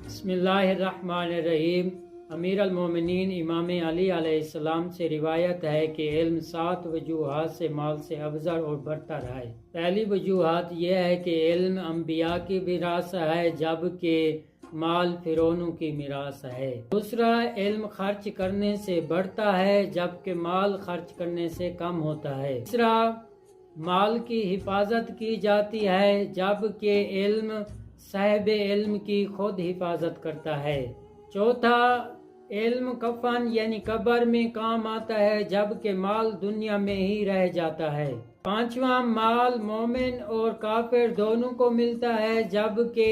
बिस्मिल्लाहिर्रहमानिर्रहीम। अमीर अल-मोमिनीन इमाम अली अलैहिस्सलाम से रिवायत है कि इल्म 7 वजूहात से माल से अफजल और बढ़ता रहा है। पहली वजूहात यह है कि इल्म अम्बिया की विरासत है, जबकि माल फिरौनों की मिरास है। दूसरा, इल्म खर्च करने से बढ़ता है, जबकि माल खर्च करने से कम होता है। तीसरा, माल की हिफाजत की जाती है, जबकि इल्म साहिब इल्म की खुद हिफाजत करता है। चौथा, इल्म कफन यानी कब्र में काम आता है, जबकि माल दुनिया में ही रह जाता है। पांचवा, माल मोमिन और काफिर दोनों को मिलता है, जबकि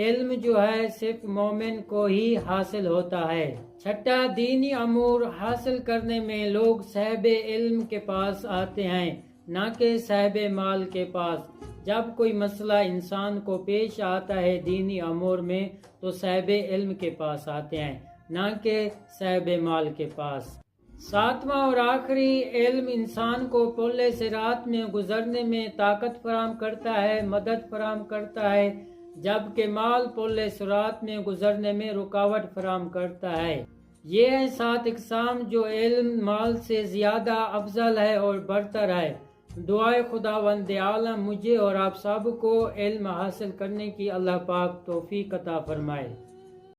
इल्म जो है सिर्फ मोमिन को ही हासिल होता है। छठा, दीनी अमूर हासिल करने में लोग साहिब इल्म के पास आते हैं, न कि साहिब माल के पास। जब कोई मसला इंसान को पेश आता है दीनी अमूर में, तो साहिब इल्म के पास आते हैं, न कि साहिब माल के पास। सातवां और आखिरी, इल्म इंसान को पुल सिरात में गुजरने में ताकत फराहम करता है, मदद फराहम करता है, जबकि माल पुल सिरात में गुजरने में रुकावट फराहम करता है। ये है 7 इक़साम जो इल्म माल से ज्यादा अफजल है और बढ़तर है। दुआए खुदावंद आलम मुझे और आप सब को इल्म हासिल करने की अल्लाह पाक तौफीक अता फरमाए।